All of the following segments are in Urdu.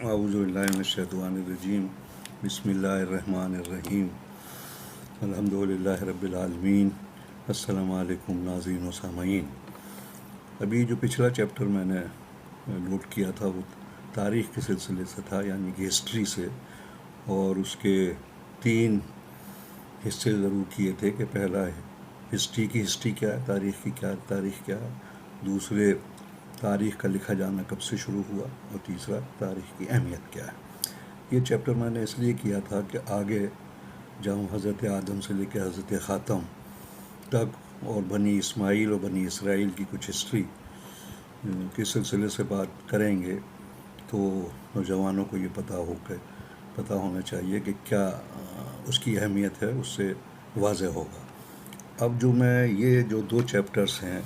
اعوذ باللہ من الشیطان الرجیم بسم اللہ الرحمن الرحیم الحمدللہ رب العالمین السلام علیکم ناظرین و سامعین۔ ابھی جو پچھلا چیپٹر میں نے نوٹ کیا تھا وہ تاریخ کے سلسلے سے تھا، یعنی کہ ہسٹری سے، اور اس کے 3 حصے ضرور کیے تھے کہ پہلا ہسٹری کیا ہے، تاریخ کیا ہے، دوسرے تاریخ کا لکھا جانا کب سے شروع ہوا، اور تیسرا تاریخ کی اہمیت کیا ہے۔ یہ چیپٹر میں نے اس لیے کیا تھا کہ آگے جب ہم حضرت آدم سے لے کے حضرت خاتم تک اور بنی اسماعیل اور بنی اسرائیل کی کچھ ہسٹری کے سلسلے سے بات کریں گے تو نوجوانوں کو یہ پتہ ہونا چاہیے کہ کیا اس کی اہمیت ہے، اس سے واضح ہوگا۔ اب یہ جو 2 چیپٹرز ہیں،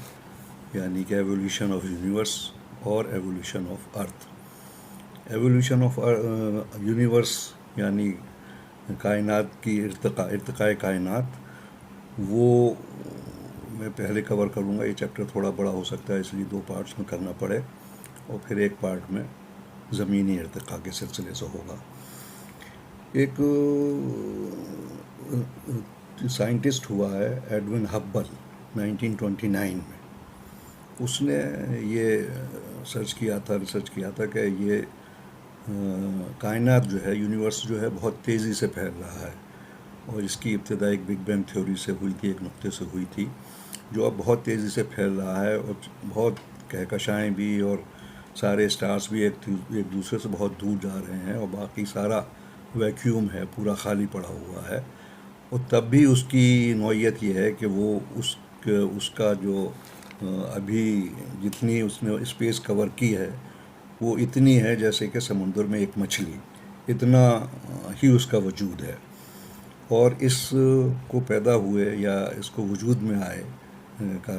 یعنی کہ ایولیوشن آف یونیورس اور evolution of earth. Evolution of universe یعنی کائنات کی ارتقاء کائنات، وہ میں پہلے کور کروں گا۔ یہ چیپٹر تھوڑا بڑا ہو سکتا ہے، اس لیے 2 پارٹس میں کرنا پڑے، اور پھر ایک پارٹ میں زمینی ارتقاء کے سلسلے سے ہوگا۔ ایک سائنٹسٹ ہوا ہے ایڈون ہبل 1929 میں۔ اس نے یہ ریسرچ کیا تھا کہ یہ کائنات جو ہے، یونیورس جو ہے، بہت تیزی سے پھیل رہا ہے، اور اس کی ابتدا ایک بگ بینگ تھیوری سے ہوئی تھی، ایک نقطے سے ہوئی تھی، جو اب بہت تیزی سے پھیل رہا ہے، اور بہت کہکشائیں بھی اور سارے اسٹارز بھی ایک دوسرے سے بہت دور جا رہے ہیں، اور باقی سارا ویکیوم ہے، پورا خالی پڑا ہوا ہے۔ اور تب بھی اس کی نوعیت یہ ہے کہ وہ اس کا جو ابھی جتنی اس نے اسپیس کور کی ہے وہ اتنی ہے جیسے کہ سمندر میں ایک مچھلی، اتنا ہی اس کا وجود ہے۔ اور اس کو پیدا ہوئے یا اس کو وجود میں آئے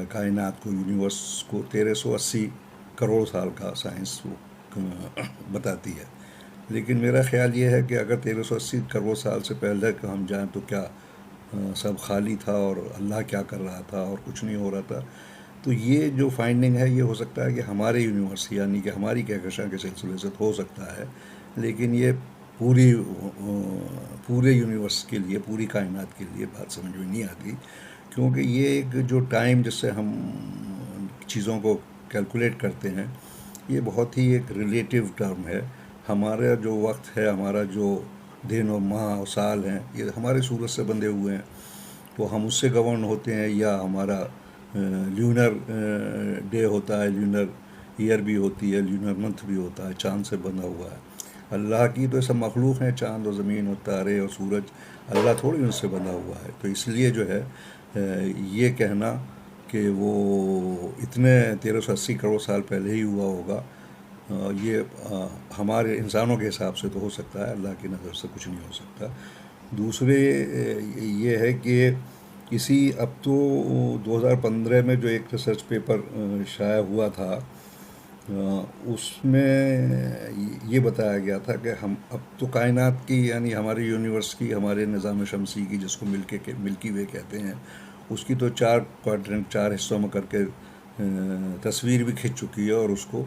کائنات کو، یونیورس کو 1380 کروڑ سال کا سائنس بتاتی ہے۔ لیکن میرا خیال یہ ہے کہ اگر 1380 کروڑ سال سے پہلے کہ ہم جائیں تو کیا سب خالی تھا اور اللہ کیا کر رہا تھا اور کچھ نہیں ہو رہا تھا؟ تو یہ جو فائنڈنگ ہے یہ ہو سکتا ہے کہ ہمارے یونیورس یعنی کہ ہماری کہکشاں کے سلسلے سے ہو سکتا ہے، لیکن یہ پورے یونیورس کے لیے، پوری کائنات کے لیے بات سمجھ میں نہیں آتی، کیونکہ یہ ایک جو ٹائم جس سے ہم چیزوں کو کیلکولیٹ کرتے ہیں، یہ بہت ہی ایک ریلیٹیو ٹرم ہے۔ ہمارا جو وقت ہے، ہمارا جو دن اور ماہ اور سال ہیں، یہ ہمارے سورج سے بندھے ہوئے ہیں، تو ہم اس سے گورن ہوتے ہیں، یا ہمارا لیونر ڈے ہوتا ہے، لیونر ایئر بھی ہوتی ہے، لیونر منتھ بھی ہوتا ہے، چاند سے بندھا ہوا ہے۔ اللہ کی تو سب مخلوق ہیں، چاند اور زمین اور تارے اور سورج، اللہ تھوڑی ان سے بندھا ہوا ہے۔ تو اس لیے جو ہے یہ کہنا کہ وہ اتنے 1380 کروڑ سال پہلے ہی ہوا ہوگا، یہ ہمارے انسانوں کے حساب سے تو ہو سکتا ہے، اللہ کی نظر سے کچھ نہیں ہو سکتا۔ دوسرے یہ ہے کہ اب تو 2015 میں جو ایک ریسرچ پیپر شائع ہوا تھا، اس میں یہ بتایا گیا تھا کہ ہم اب تو کائنات کی، یعنی ہمارے یونیورس کی، ہمارے نظام شمسی کی، جس کو ملکی وے کہتے ہیں، اس کی تو 4 کوارٹرنٹ، 4 حصوں میں کر کے تصویر بھی کھنچ چکی ہے، اور اس کو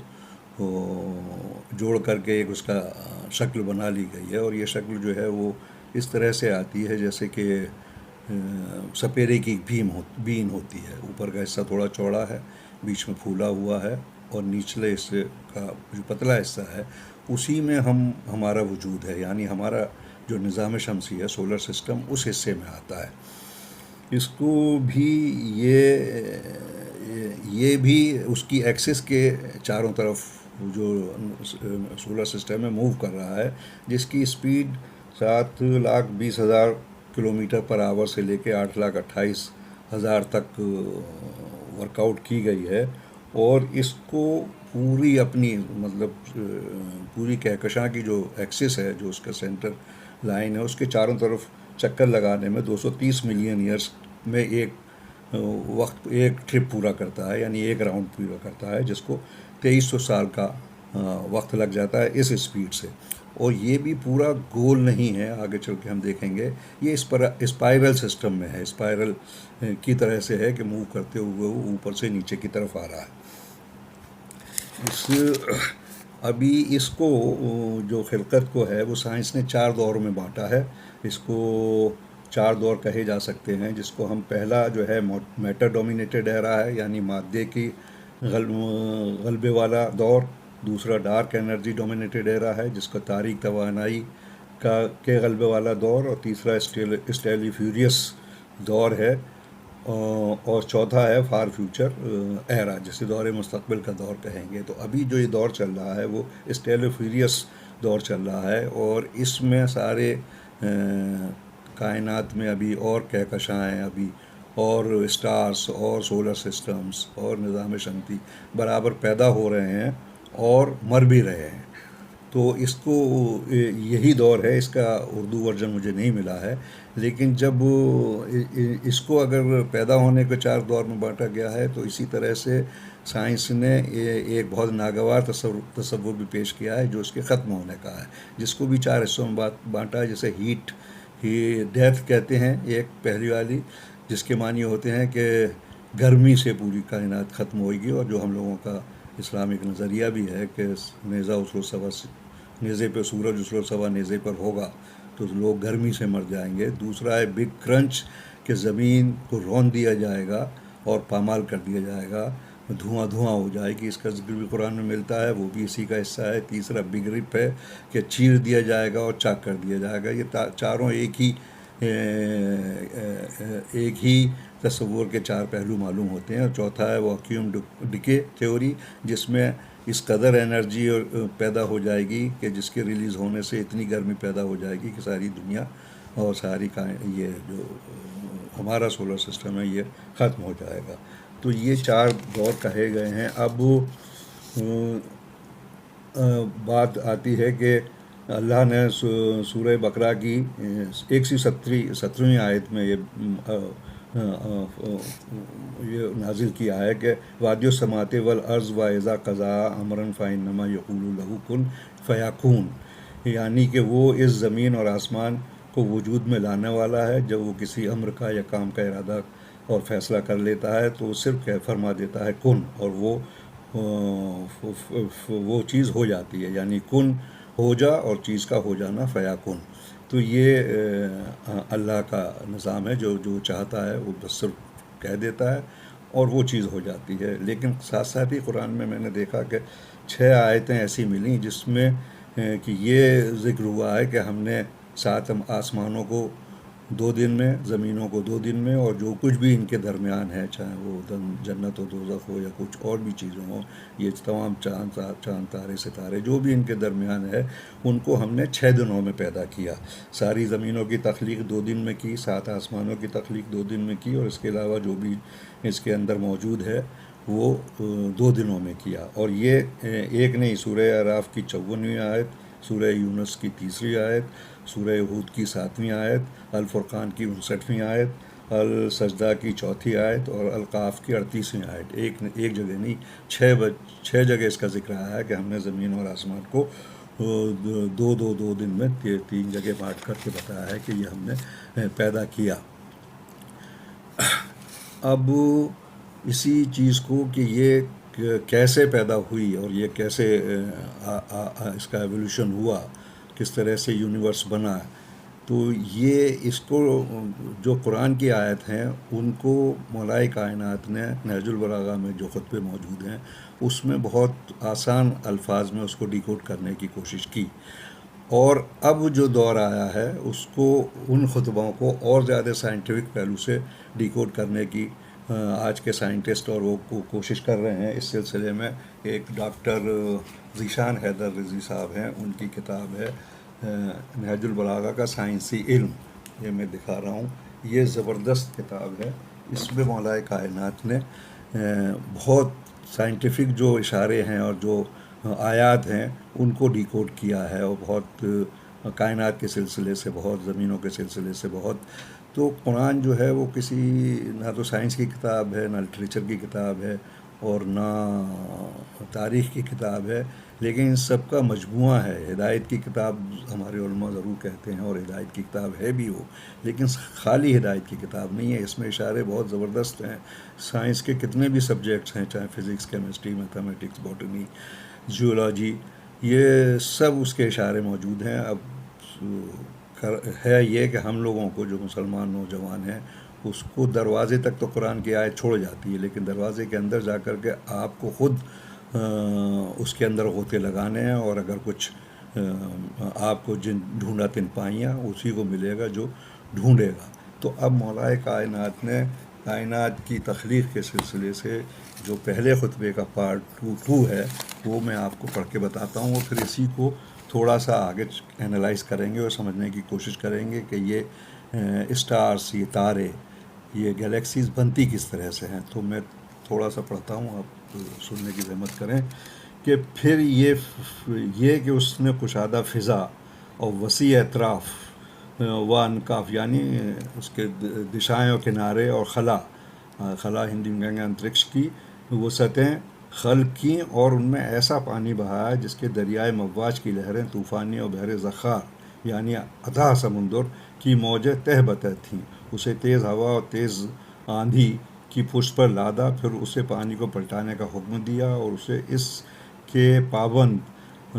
جوڑ کر کے ایک اس کا شکل بنا لی گئی ہے۔ اور یہ شکل جو ہے وہ اس طرح سے آتی ہے جیسے کہ سپیرے کی بین ہوتی ہے۔ اوپر کا حصہ تھوڑا چوڑا ہے، بیچ میں پھولا ہوا ہے، اور نچلے حصے کا جو پتلا حصہ ہے اسی میں ہمارا وجود ہے، یعنی ہمارا جو نظام شمسی ہے، سولر سسٹم، اس حصے میں آتا ہے۔ اس کو بھی یہ بھی اس کی ایکسس کے چاروں طرف جو سولر سسٹم میں موو کر رہا ہے، جس کی اسپیڈ 7,20,000 کلومیٹر پر آور سے لے کے 8,28,000 تک ورک آؤٹ کی گئی ہے۔ اور اس کو پوری اپنی پوری کہکشاں کی جو ایکسس ہے، جو اس کا سینٹر لائن ہے، اس کے چاروں طرف چکر لگانے میں 230 ملین ایئرس میں ایک ٹرپ پورا کرتا ہے، یعنی ایک راؤنڈ پورا کرتا ہے، جس کو 2300 سال کا وقت لگ جاتا ہے اس اسپیڈ سے۔ اور یہ بھی پورا گول نہیں ہے، آگے چل کے ہم دیکھیں گے، یہ اسپائرل سسٹم میں ہے، اسپائرل کی طرح سے ہے کہ موو کرتے ہوئے وہ اوپر سے نیچے کی طرف آ رہا ہے۔ ابھی اس کو جو خلقت کو ہے وہ سائنس نے 4 دور میں بانٹا ہے. اس کو 4 دور کہے جا سکتے ہیں، جس کو ہم پہلا جو ہے میٹر ڈومینیٹڈ ایرا ہے، یعنی مادے کی غلبے والا دور. دوسرا ڈارک انرجی ڈومینیٹڈ ایرا ہے، جس کا تاریک توانائی کے غلبے والا دور. اور تیسرا اسٹیلی فیوریس دور ہے. اور چوتھا ہے فار فیوچر ایرا، جسے دور مستقبل کا دور کہیں گے. تو ابھی جو یہ دور چل رہا ہے وہ اسٹیلیفیریس دور چل رہا ہے، اور اس میں سارے کائنات میں ابھی اور کہکشائیں ابھی اور اسٹارس اور سولر سسٹمز اور نظام شمسی برابر پیدا ہو رہے ہیں اور مر بھی رہے ہیں. تو اس کو یہی دور ہے. اس کا اردو ورژن مجھے نہیں ملا ہے، لیکن جب اس کو اگر پیدا ہونے کے 4 دور میں بانٹا گیا ہے، تو اسی طرح سے سائنس نے ایک بہت ناگوار تصور بھی پیش کیا ہے جو اس کے ختم ہونے کا ہے، جس کو بھی 4 حصوں میں بانٹا ہے. جیسے ہیٹ ڈیتھ کہتے ہیں ایک پہلی والی، جس کے معنی ہوتے ہیں کہ گرمی سے پوری کائنات ختم ہوئے گی، اور جو ہم لوگوں کا اسلامک نظریہ بھی ہے کہ نیزہ اسر صبا نیزے پہ سورج اسر صبا نیزے پر ہوگا تو لوگ گرمی سے مر جائیں گے. دوسرا ہے بگ کرنچ، کہ زمین کو رون دیا جائے گا اور پامال کر دیا جائے گا، دھواں دھواں ہو جائے گی. اس کا ذکر بھی قرآن میں ملتا ہے، وہ بھی اسی کا حصہ ہے. تیسرا بگ رپ ہے، کہ چیر دیا جائے گا اور چاک کر دیا جائے گا. یہ چاروں ایک ہی تصور کے 4 پہلو معلوم ہوتے ہیں. اور چوتھا ہے وہ ویکیوم ڈکے تھیوری، جس میں اس قدر انرجی پیدا ہو جائے گی کہ جس کے ریلیز ہونے سے اتنی گرمی پیدا ہو جائے گی کہ ساری دنیا اور ساری یہ جو ہمارا سولر سسٹم ہے یہ ختم ہو جائے گا. تو یہ 4 دور کہے گئے ہیں. اب بات آتی ہے کہ اللہ نے سورہ بقرہ کی 117ویں آیت میں یہ نازل کیا ہے کہ وادی السماوات والارض واذا قضا امرا فانما یقول له کن فیکون، یعنی کہ وہ اس زمین اور آسمان کو وجود میں لانے والا ہے. جب وہ کسی امر کا یا کام کا ارادہ اور فیصلہ کر لیتا ہے تو وہ صرف فرما دیتا ہے کن، اور وہ چیز ہو جاتی ہے. یعنی کن ہو جا، اور چیز کا ہو جانا فیکون. تو یہ اللہ کا نظام ہے، جو چاہتا ہے وہ بس صرف کہہ دیتا ہے اور وہ چیز ہو جاتی ہے. لیکن ساتھ ساتھ ہی قرآن میں نے دیکھا کہ 6 آیتیں ایسی ملیں جس میں کہ یہ ذکر ہوا ہے کہ ہم نے 7 آسمانوں کو 2 دن میں، زمینوں کو 2 دن میں، اور جو کچھ بھی ان کے درمیان ہے، چاہے وہ جنت و دوزخ ہو یا کچھ اور بھی چیزیں ہوں، یہ تمام چاند تارے ستارے جو بھی ان کے درمیان ہے، ان کو ہم نے 6 دنوں میں پیدا کیا. ساری زمینوں کی تخلیق 2 دن میں کی، 7 آسمانوں کی تخلیق 2 دن میں کی، اور اس کے علاوہ جو بھی اس کے اندر موجود ہے وہ 2 دنوں میں کیا. اور یہ ایک نہیں، سورہ اعراف کی 54ویں آیت، سورہ یونس کی 3ری آیت، سورہ ہود کی 7ویں آیت، الفرقان کی 59ویں آیت، السجدہ کی 4تھی آیت، اور القاف کی 38ویں آیت. ایک جگہ نہیں، 6 جگہ اس کا ذکر آیا ہے کہ ہم نے زمین اور آسمان کو 2 دن میں 3 جگہ بانٹ کر کے بتایا ہے کہ یہ ہم نے پیدا کیا. اب اسی چیز کو کہ یہ کیسے پیدا ہوئی اور یہ کیسے اس کا ایولیوشن ہوا، کس طرح سے یونیورس بنا، تو یہ اس کو جو قرآن کی آیت ہیں ان کو مولائے کائنات نے نہج البلاغہ میں جو خطبے موجود ہیں اس میں بہت آسان الفاظ میں اس کو ڈیکوڈ کرنے کی کوشش کی. اور اب جو دور آیا ہے اس کو ان خطبوں کو اور زیادہ سائنٹیفک پہلو سے ڈیکوڈ کرنے کی آج کے سائنٹسٹ اور وہ کوشش کر رہے ہیں. اس سلسلے میں ایک ڈاکٹر ذیشان حیدر رضوی صاحب ہیں، ان کی کتاب ہے نہج البلاغہ کا سائنسی علم، یہ میں دکھا رہا ہوں. یہ زبردست کتاب ہے. اس میں مولائے کائنات نے بہت سائنٹیفک جو اشارے ہیں اور جو آیات ہیں ان کو ڈیکوڈ کیا ہے، اور بہت کائنات کے سلسلے سے، بہت زمینوں کے سلسلے سے بہت. تو قرآن جو ہے وہ کسی نہ تو سائنس کی کتاب ہے، نہ لٹریچر کی کتاب ہے، اور نہ تاریخ کی کتاب ہے، لیکن ان سب کا مجموعہ ہے. ہدایت کی کتاب ہمارے علماء ضرور کہتے ہیں، اور ہدایت کی کتاب ہے بھی وہ، لیکن خالی ہدایت کی کتاب نہیں ہے. اس میں اشارے بہت زبردست ہیں. سائنس کے کتنے بھی سبجیکٹس ہیں، چاہے فزکس، کیمسٹری، میتھمیٹکس، باٹنی، زیولوجی، یہ سب اس کے اشارے موجود ہیں. اب ہے یہ کہ ہم لوگوں کو جو مسلمان نوجوان ہیں اس کو دروازے تک تو قرآن کی آیت چھوڑ جاتی ہے، لیکن دروازے کے اندر جا کر کے آپ کو خود اس کے اندر غوطے لگانے ہیں، اور اگر کچھ آپ کو جن ڈھونڈا تن پائیاں اسی کو ملے گا جو ڈھونڈے گا. تو اب مولا کائنات نے کائنات کی تخلیق کے سلسلے سے جو پہلے خطبے کا پارٹ 2 ہے وہ میں آپ کو پڑھ کے بتاتا ہوں، اور پھر اسی کو تھوڑا سا آگے انالائز کریں گے اور سمجھنے کی کوشش کریں گے کہ یہ اسٹارس، یہ تارے، یہ گلیکسیز بنتی کس طرح سے ہیں. تو میں تھوڑا سا پڑھتا ہوں، آپ سننے کی زحمت کریں. کہ پھر یہ کہ اس نے کشادہ فضا اور وسیع اطراف و انکاف، یعنی اس کے دشائیں و کنارے، اور خلا ہندی میں کہیں گے انترکش کی وسعتیں خلق کیں، اور ان میں ایسا پانی بہایا جس کے دریائے مواج کی لہریں طوفانی اور بحر زخار یعنی اتھاہ سمندر کی موجیں تہ بتہ تھیں. اسے تیز ہوا اور تیز آندھی کی پشت پر لادا، پھر اسے پانی کو پلٹانے کا حکم دیا، اور اسے اس کے پابند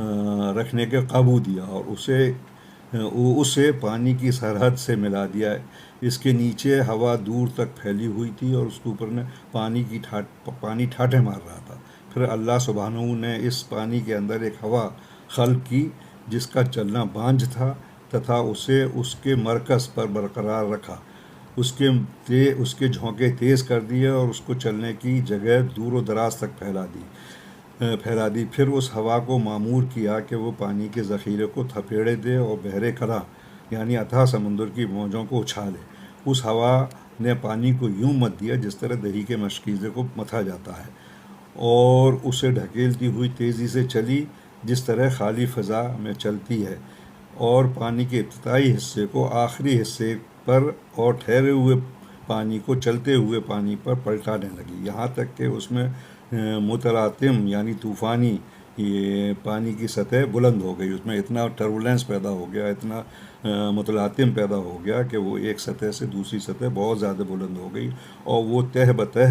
رکھنے کے قابو دیا، اور اسے پانی کی سرحد سے ملا دیا. اس کے نیچے ہوا دور تک پھیلی ہوئی تھی، اور اس کے اوپر نے پانی ٹھاٹھے مار رہا تھا. پھر اللہ سبحانہ نے اس پانی کے اندر ایک ہوا خلق کی جس کا چلنا بانجھ تھا، تتھا اسے اس کے مرکز پر برقرار رکھا. اس کے جھونکے تیز کر دیے اور اس کو چلنے کی جگہ دور و دراز تک پھیلا دی. پھر اس ہوا کو معمور کیا کہ وہ پانی کے ذخیرے کو تھپیڑے دے اور بحر کرا یعنی اتھاہ سمندر کی موجوں کو اچھالے. اس ہوا نے پانی کو یوں مت دیا جس طرح دہی کے مشکیزے کو متھا جاتا ہے، اور اسے ڈھکیلتی ہوئی تیزی سے چلی جس طرح خالی فضا میں چلتی ہے، اور پانی کے ابتدائی حصے کو آخری حصے پر اور ٹھہرے ہوئے پانی کو چلتے ہوئے پانی پر پلٹانے لگی، یہاں تک کہ اس میں متلاطم یعنی طوفانی یہ پانی کی سطح بلند ہو گئی. اس میں اتنا ٹربولینس پیدا ہو گیا، اتنا متلاطم پیدا ہو گیا کہ وہ ایک سطح سے دوسری سطح بہت زیادہ بلند ہو گئی، اور وہ تہ بتہ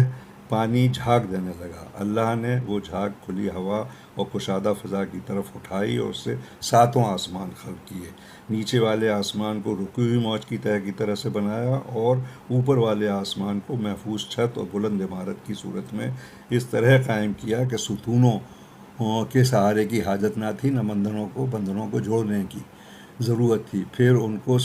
پانی جھاگ دینے لگا. اللہ نے وہ جھاگ کھلی ہوا اور کشادہ فضا کی طرف اٹھائی اور اس سے 7 آسمان خلق کیے. نیچے والے آسمان کو رکی ہوئی موج کی تہ کی طرح سے بنایا، اور اوپر والے آسمان کو محفوظ چھت اور بلند عمارت کی صورت میں اس طرح قائم کیا کہ ستونوں کے سہارے کی حاجت نہ تھی، نہ بندھنوں کو جوڑنے کی ضرورت تھی. پھر ان کو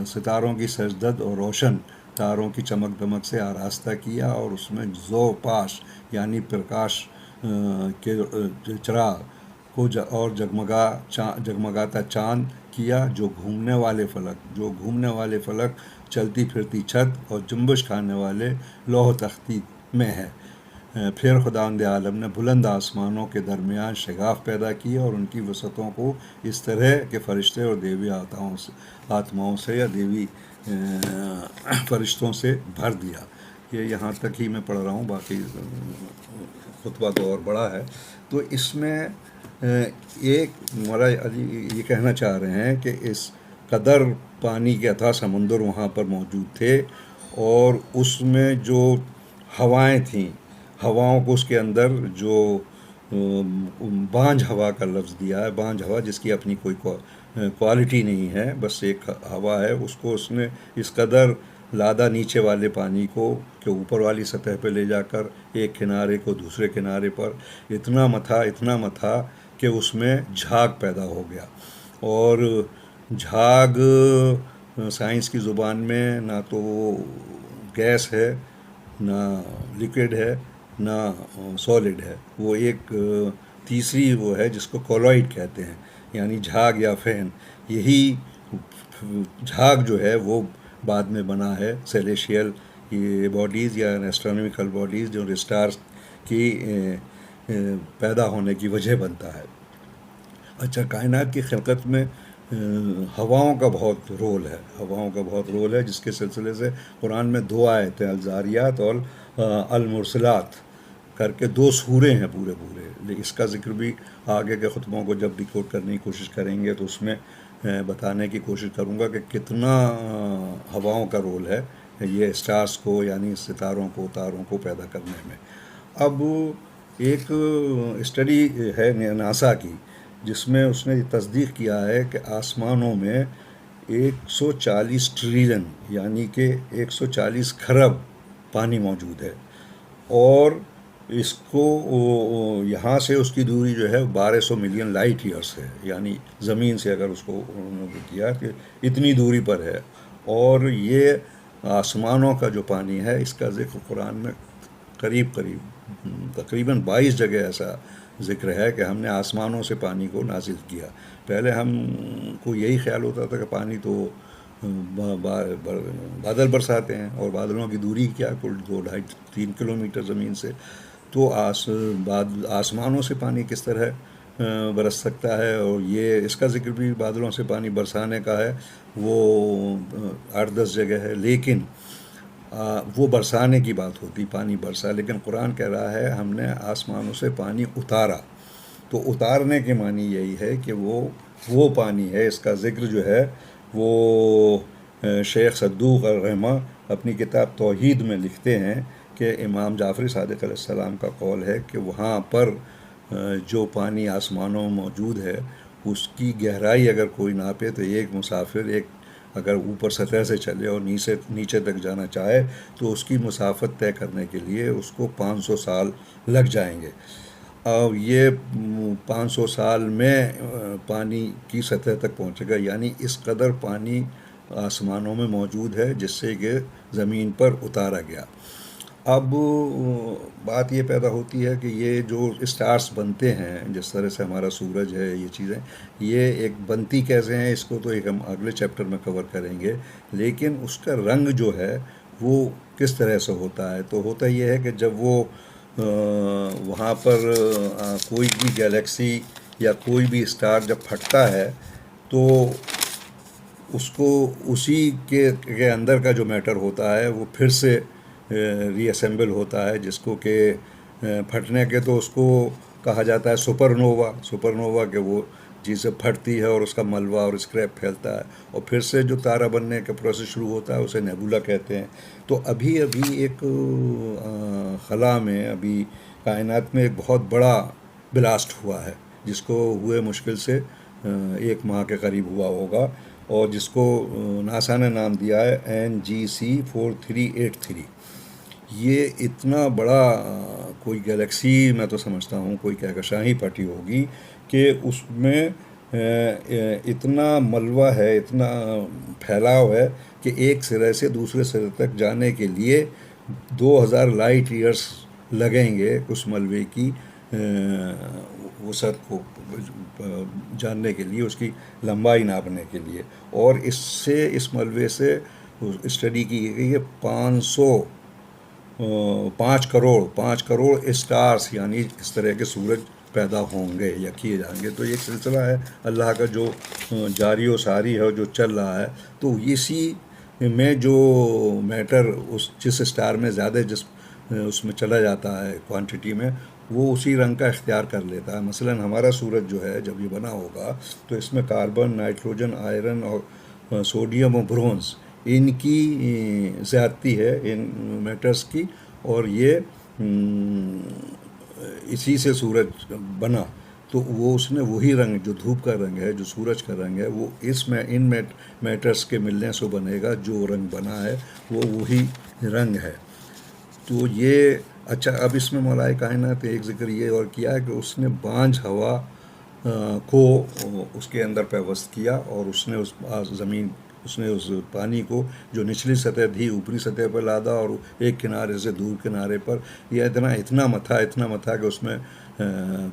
ستاروں کی سجدت اور روشن تاروں کی چمک دمک سے آراستہ کیا، اور اس میں ذو پاش یعنی پرکاش کے چراغ کو اور جگمگاتا چاند کیا، جو گھومنے والے فلک، چلتی پھرتی چھت اور جنبش کھانے والے لوح تختی میں ہے. پھر خداوند عالم نے بلند آسمانوں کے درمیان شگاف پیدا کیا، اور ان کی وسعتوں کو اس طرح کے فرشتے اور دیوی آتماؤں سے یا دیوی فرشتوں سے بھر دیا. یہ یہاں تک ہی میں پڑھ رہا ہوں، باقی خطبہ تو اور بڑا ہے. تو اس میں ایک مولا علی یہ کہنا چاہ رہے ہیں کہ اس قدر پانی کے اتھاہ سمندر وہاں پر موجود تھے، اور اس میں جو ہوائیں تھیں، ہواؤں کو اس کے اندر جو بانجھ ہوا کا لفظ دیا ہے، بانجھ ہوا جس کی اپنی کوئی کوالٹی نہیں ہے، بس ایک ہوا ہے، اس کو اس نے اس قدر لادا نیچے والے پانی کو کہ اوپر والی سطح پہ لے جا کر ایک کنارے کو دوسرے کنارے پر اتنا متھا کہ اس میں جھاگ پیدا ہو گیا. اور جھاگ سائنس کی زبان میں نہ تو گیس ہے، نہ لیکوڈ ہے، نہ سالڈ ہے، وہ ایک تیسری وہ ہے جس کو کولوئڈ کہتے ہیں، یعنی جھاگ یا فین. یہی جھاگ جو ہے وہ بعد میں بنا ہے سیلیشیل یہ باڈیز یا ایسٹرونومیکل باڈیز جو اسٹارز کی پیدا ہونے کی وجہ بنتا ہے. اچھا، کائنات کی خلقت میں ہواؤں کا بہت رول ہے، جس کے سلسلے سے قرآن میں 2 آیتیں الزاریات اور المرسلات کر کے 2 سورے ہیں پورے. اس کا ذکر بھی آگے کے خطبوں کو جب ڈیکوڈ کرنے کی کوشش کریں گے تو اس میں بتانے کی کوشش کروں گا کہ کتنا ہواؤں کا رول ہے یہ اسٹارز کو یعنی ستاروں کو، تاروں کو پیدا کرنے میں. اب ایک اسٹڈی ہے ناسا کی، جس میں اس نے تصدیق کیا ہے کہ آسمانوں میں 140 ٹریلین یعنی کہ 140 کھرب پانی موجود ہے، اور اس کو یہاں سے اس کی دوری جو ہے 1200 ملین لائٹ ایئرس ہے، یعنی زمین سے اگر اس کو انہوں نے کیا کہ اتنی دوری پر ہے۔ اور یہ آسمانوں کا جو پانی ہے اس کا ذکر قرآن میں تقریباً 22 جگہ ایسا ذکر ہے کہ ہم نے آسمانوں سے پانی کو نازل کیا۔ پہلے ہم کو یہی خیال ہوتا تھا کہ پانی تو بادل برساتے ہیں، اور بادلوں کی دوری کیا، کل 2 ڈھائی 3 کلومیٹر زمین سے، تو آسمانوں سے پانی کس طرح برس سکتا ہے؟ اور یہ اس کا ذکر بھی بادلوں سے پانی برسانے کا ہے، وہ 8 10 جگہ ہے، لیکن وہ برسانے کی بات ہوتی، پانی برسا، لیکن قرآن کہہ رہا ہے ہم نے آسمانوں سے پانی اتارا۔ تو اتارنے کے معنی یہی ہے کہ وہ پانی ہے۔ اس کا ذکر جو ہے وہ شیخ صدوق الرحمہ اپنی کتاب توحید میں لکھتے ہیں کہ امام جعفر صادق علیہ السلام کا قول ہے کہ وہاں پر جو پانی آسمانوں میں موجود ہے اس کی گہرائی اگر کوئی ناپے تو ایک مسافر اگر اوپر سطح سے چلے اور نیچے تک جانا چاہے تو اس کی مسافت طے کرنے کے لیے اس کو 500 سال لگ جائیں گے۔ اور یہ 500 سال میں پانی کی سطح تک پہنچے گا، یعنی اس قدر پانی آسمانوں میں موجود ہے جس سے کہ زمین پر اتارا گیا۔ اب بات یہ پیدا ہوتی ہے کہ یہ جو اسٹارس بنتے ہیں، جس طرح سے ہمارا سورج ہے، یہ چیزیں یہ ایک بنتی کیسے ہیں، اس کو تو ایک ہم اگلے چیپٹر میں کور کریں گے، لیکن اس کا رنگ جو ہے وہ کس طرح سے ہوتا ہے؟ تو ہوتا یہ ہے کہ جب وہ وہاں پر کوئی بھی گیلیکسی یا کوئی بھی اسٹار جب پھٹتا ہے تو اس کو اسی کے اندر کا جو میٹر ہوتا ہے وہ پھر سے ری اسمبل ہوتا ہے، جس کو کہ پھٹنے کے تو اس کو کہا جاتا ہے سپر نووا کہ وہ چیزیں پھٹتی ہے اور اس کا ملبہ اور اسکریپ پھیلتا ہے، اور پھر سے جو تارہ بننے کا پروسیس شروع ہوتا ہے اسے نیبولا کہتے ہیں۔ تو ابھی ایک خلا میں، ابھی کائنات میں ایک بہت بڑا بلاسٹ ہوا ہے، جس کو ہوئے مشکل سے 1 ماہ کے قریب ہوا ہوگا، اور جس کو ناسا نے نام دیا ہے NGC 4383۔ یہ اتنا بڑا کوئی گلیکسی، میں تو سمجھتا ہوں کوئی کہکشاں ہی پھٹی ہوگی کہ اس میں اتنا ملبہ ہے، اتنا پھیلاؤ ہے کہ ایک سرے سے دوسرے سرے تک جانے کے لیے 2000 لائٹ ایئرس لگیں گے اس ملبے کی وسعت کو جاننے کے لیے، اس کی لمبائی ناپنے کے لیے۔ اور اس ملبے سے اسٹڈی کی گئی ہے 5 کروڑ اسٹارس، یعنی اس طرح کے سورج پیدا ہوں گے یا کیے جائیں گے۔ تو یہ ایک سلسلہ ہے اللہ کا جو جاری و ساری ہے، جو چل رہا ہے۔ تو اسی میں جو میٹر جس اسٹار میں زیادہ اس میں چلا جاتا ہے کوانٹٹی میں، وہ اسی رنگ کا اختیار کر لیتا ہے۔ مثلا ہمارا سورج جو ہے جب یہ بنا ہوگا تو اس میں کاربن، نائٹروجن، آئرن اور سوڈیم اور برونز، ان کی زیادتی ہے، ان میٹرز کی، اور یہ اسی سے سورج بنا۔ تو وہ اس نے وہی رنگ جو دھوپ کا رنگ ہے، جو سورج کا رنگ ہے، وہ ان میٹرز کے ملنے سے بنے گا۔ جو رنگ بنا ہے وہ وہی رنگ ہے۔ تو یہ اچھا، اب اس میں مولا کائنات ایک ذکر یہ اور کیا ہے کہ اس نے بانجھ ہوا کو اس کے اندر پیوست کیا، اور اس نے اس پانی کو جو نچلی سطح تھی اوپری سطح پر لادا، اور ایک کنارے سے دور کنارے پر یہ اتنا متھا کہ اس میں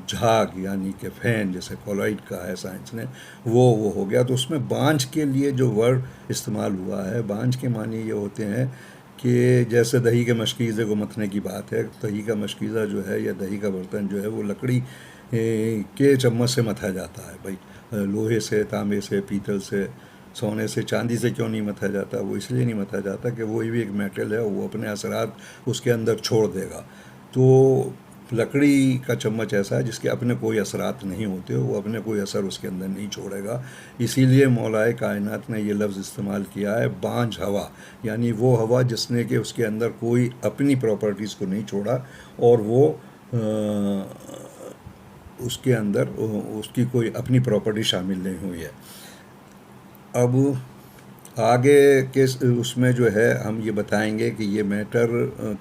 جھاگ، یعنی کہ فین جیسے کولائٹ کا ہے سائنس نے، وہ ہو گیا۔ تو اس میں بانجھ کے لیے جو ورڈ استعمال ہوا ہے، بانجھ کے معنی یہ ہوتے ہیں کہ جیسے دہی کے مشکیزے کو متھنے کی بات ہے، دہی کا مشکیزہ جو ہے یا دہی کا برتن جو ہے وہ لکڑی کے چمچ سے متھا جاتا ہے۔ بھائی لوہے سے، تانبے سے، پیتل سے، سونے سے، چاندی سے کیوں نہیں متھا جاتا؟ وہ اس لیے نہیں متھا جاتا کہ وہ بھی ایک میٹل ہے، وہ اپنے اثرات اس کے اندر چھوڑ دے گا۔ تو لکڑی کا چمچ ایسا ہے جس کے اپنے کوئی اثرات نہیں ہوتے، وہ اپنے کوئی اثر اس کے اندر نہیں چھوڑے گا۔ اسی لیے مولا کائنات نے یہ لفظ استعمال کیا ہے بانجھ ہوا، یعنی وہ ہوا جس نے کہ اس کے اندر کوئی اپنی پراپرٹیز کو نہیں چھوڑا، اور وہ اس کے اندر اس کی کوئی اپنی پراپرٹی شامل نہیں ہوئی ہے. اب آگے کے اس میں جو ہے ہم یہ بتائیں گے کہ یہ میٹر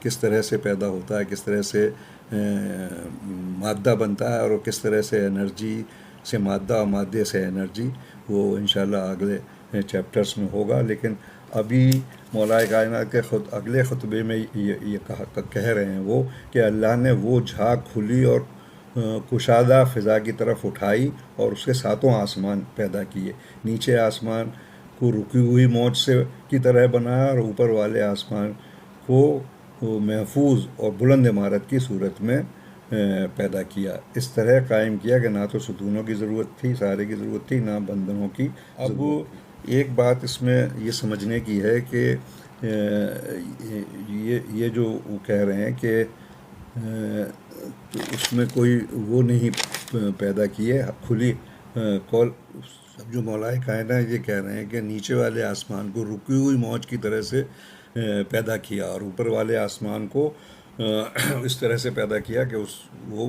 کس طرح سے پیدا ہوتا ہے، کس طرح سے مادہ بنتا ہے، اور کس طرح سے انرجی سے مادہ اور مادے سے انرجی، وہ انشاءاللہ اگلے چیپٹرز میں ہوگا. لیکن ابھی مولا کائنات کے اگلے خطبے میں یہ کہہ رہے ہیں وہ کہ اللہ نے وہ جھاگ کھلی اور کشادہ فضا کی طرف اٹھائی اور اس کے ساتوں آسمان پیدا کیے. نیچے آسمان کو رکی ہوئی موج سے کی طرح بنایا اور اوپر والے آسمان کو محفوظ اور بلند عمارت کی صورت میں پیدا کیا. اس طرح قائم کیا کہ نہ تو ستونوں کی ضرورت تھی، سارے کی ضرورت تھی، نہ بندنوں کی. اب ایک بات اس میں یہ سمجھنے کی ہے کہ یہ جو وہ کہہ رہے ہیں کہ اس میں کوئی وہ نہیں پیدا کیے کھلی کال. اب جو مولا کائنات یہ کہہ رہے ہیں کہ نیچے والے آسمان کو رکی ہوئی موج کی طرح سے پیدا کیا اور اوپر والے آسمان کو اس طرح سے پیدا کیا کہ وہ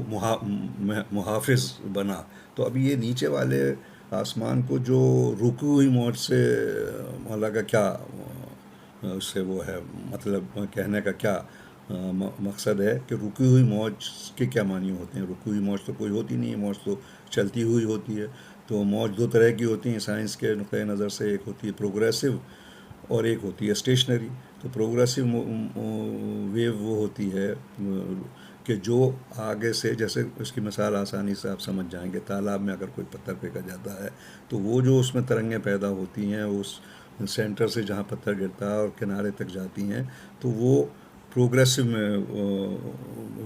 محافظ بنا. تو اب یہ نیچے والے آسمان کو جو رکی ہوئی موج سے مولا کا کیا اس سے وہ ہے، مطلب کہنے کا کیا مقصد ہے کہ رکی ہوئی موج کے کیا معنی ہوتے ہیں؟ رکی ہوئی موج تو کوئی ہوتی نہیں ہے، موج تو چلتی ہوئی ہوتی ہے. تو موج دو طرح کی ہوتی ہیں سائنس کے نقطۂ نظر سے، ایک ہوتی ہے پروگریسو اور ایک ہوتی ہے اسٹیشنری. تو پروگریسو ویو وہ ہوتی ہے کہ جو آگے سے، جیسے اس کی مثال آسانی سے آپ سمجھ جائیں گے، تالاب میں اگر کوئی پتھر پھینکا جاتا ہے تو وہ جو اس میں ترنگیں پیدا ہوتی ہیں اس سینٹر سے جہاں پتھر گرتا ہے اور کنارے تک جاتی ہیں، تو وہ پروگریسو میں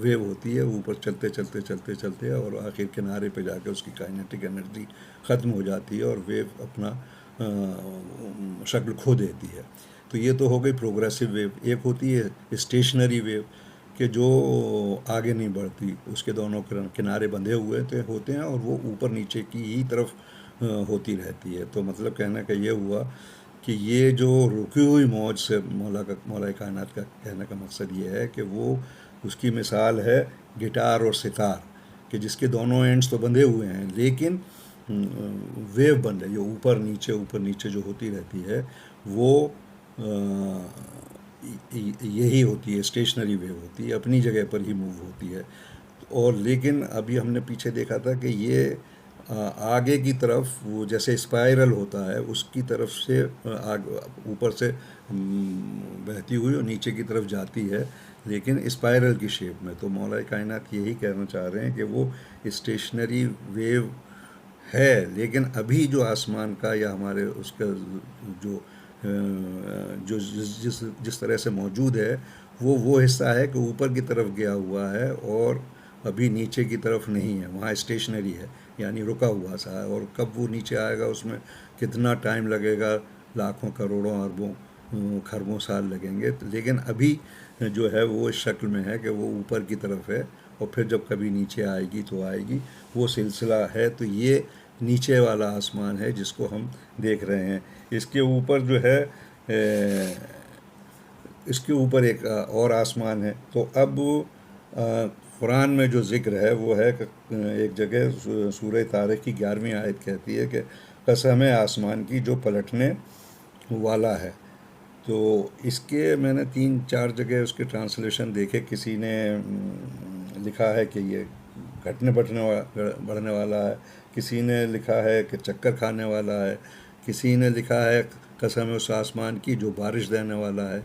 ویو ہوتی ہے. اوپر چلتے چلتے چلتے چلتے اور آخر کنارے پہ جا کے اس کی کائنیٹک انرجی ختم ہو جاتی ہے اور ویو اپنا شکل کھو دیتی ہے. تو یہ تو ہو گئی پروگریسو ویو. ایک ہوتی ہے اسٹیشنری ویو کہ جو آگے نہیں بڑھتی، اس کے دونوں کنارے بندھے ہوئے ہوتے ہیں اور وہ اوپر نیچے کی ہی طرف ہوتی رہتی ہے. تو مطلب کہنے کا یہ ہوا کہ یہ جو رکی ہوئی موج سے مولا کائنات کا کہنے کا مقصد یہ ہے کہ وہ اس کی مثال ہے گٹار اور ستار، کہ جس کے دونوں اینڈز تو بندھے ہوئے ہیں لیکن ویو بن رہی ہے اوپر نیچے جو ہوتی رہتی ہے، وہ یہی ہوتی ہے اسٹیشنری ویو ہوتی ہے، اپنی جگہ پر ہی موو ہوتی ہے. اور لیکن ابھی ہم نے پیچھے دیکھا تھا کہ یہ آگے کی طرف وہ جیسے اسپائرل ہوتا ہے اس کی طرف سے اوپر سے بہتی ہوئی اور نیچے کی طرف جاتی ہے، لیکن اسپائرل کی شیپ میں. تو مولا کائنات یہی کہنا چاہ رہے ہیں کہ وہ اسٹیشنری ویو ہے، لیکن ابھی جو آسمان کا یا ہمارے اس کا جو جس طرح سے موجود ہے وہ حصہ ہے کہ اوپر کی طرف گیا ہوا ہے اور ابھی نیچے کی طرف نہیں ہے، وہاں اسٹیشنری ہے یعنی رکا ہوا سا ہے. اور کب وہ نیچے آئے گا، اس میں کتنا ٹائم لگے گا، لاکھوں کروڑوں اربوں خربوں سال لگیں گے. لیکن ابھی جو ہے وہ اس شکل میں ہے کہ وہ اوپر کی طرف ہے اور پھر جب کبھی نیچے آئے گی تو آئے گی، وہ سلسلہ ہے. تو یہ نیچے والا آسمان ہے جس کو ہم دیکھ رہے ہیں. اس کے اوپر جو ہے اس کے اوپر ایک اور آسمان ہے. تو اب قرآن میں جو ذکر ہے وہ ہے کہ ایک جگہ سورہ طارق کی 11ویں آیت کہتی ہے کہ قسم ہے آسمان کی جو پلٹنے والا ہے. تو اس کے میں نے 3-4 جگہ اس کے ٹرانسلیشن دیکھے. کسی نے لکھا ہے کہ یہ گھٹنے بڑھنے والا ہے، کسی نے لکھا ہے کہ چکر کھانے والا ہے، کسی نے لکھا ہے قسم اس آسمان کی جو بارش دینے والا ہے،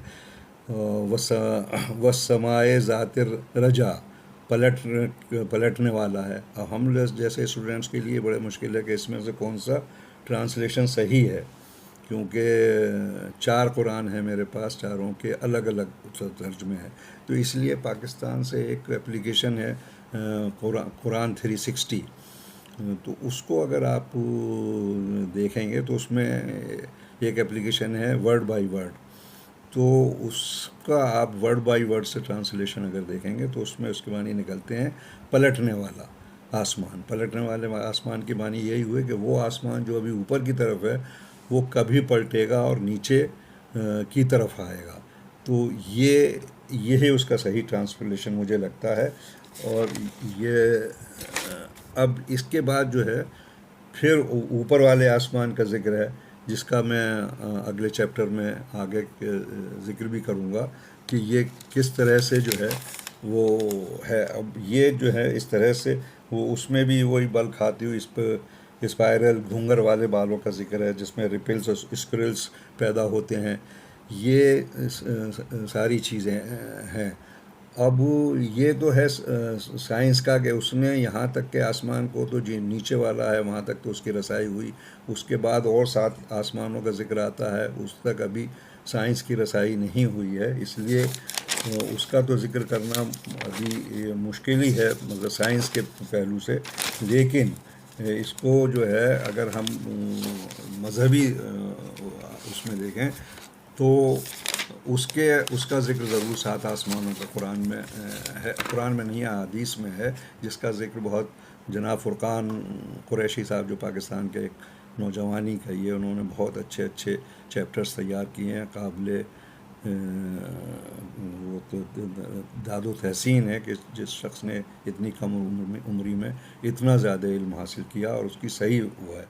والسماء ذات الرجا پلٹنے والا ہے. اب ہم جیسے اسٹوڈنٹس کے لیے بڑے مشکل ہے کہ اس میں سے کون سا ٹرانسلیشن صحیح ہے، کیونکہ 4 قرآن ہیں میرے پاس، چاروں کے الگ الگ ترجمے ہیں. تو اس لیے پاکستان سے ایک اپلیکیشن ہے قرآن 360، تو اس کو اگر آپ دیکھیں گے تو اس میں ایک اپلیکیشن ہے ورڈ بائی ورڈ. تو اس کا آپ ورڈ بائی ورڈ سے ٹرانسلیشن اگر دیکھیں گے تو اس میں اس کے معنی نکلتے ہیں پلٹنے والا آسمان. پلٹنے والے آسمان کی معنی یہی ہوئے کہ وہ آسمان جو ابھی اوپر کی طرف ہے وہ کبھی پلٹے گا اور نیچے کی طرف آئے گا. تو یہ اس کا صحیح ٹرانسلیشن مجھے لگتا ہے. اور یہ اب اس کے بعد جو ہے پھر اوپر والے آسمان کا ذکر ہے، جس کا میں اگلے چیپٹر میں آگے ذکر بھی کروں گا کہ یہ کس طرح سے جو ہے وہ ہے. اب یہ جو ہے اس طرح سے وہ اس میں بھی وہی بل کھاتی ہوئی اس پہ اسپائرل گھونگر والے بالوں کا ذکر ہے، جس میں ریپلس اور اسکرلس پیدا ہوتے ہیں. یہ ساری چیزیں ہیں. اب یہ تو ہے سائنس کا کہ اس نے یہاں تک کہ آسمان کو تو جو نیچے والا ہے وہاں تک تو اس کی رسائی ہوئی. اس کے بعد اور 7 آسمانوں کا ذکر آتا ہے، اس تک ابھی سائنس کی رسائی نہیں ہوئی ہے. اس لیے اس کا تو ذکر کرنا ابھی مشکل ہی ہے مگر سائنس کے پہلو سے. لیکن اس کو جو ہے اگر ہم مذہبی اس میں دیکھیں تو اس کا ذکر ضرور 7 آسمانوں کا قرآن میں ہے. قرآن میں نہیں، حدیث میں ہے، جس کا ذکر بہت جناب فرقان قریشی صاحب جو پاکستان کے ایک نوجوانی کا یہ انہوں نے بہت اچھے اچھے چیپٹرز تیار کیے ہیں. قابل وہ تو داد و تحسین ہے کہ جس شخص نے اتنی کم عمری میں اتنا زیادہ علم حاصل کیا اور اس کی صحیح وہ ہے.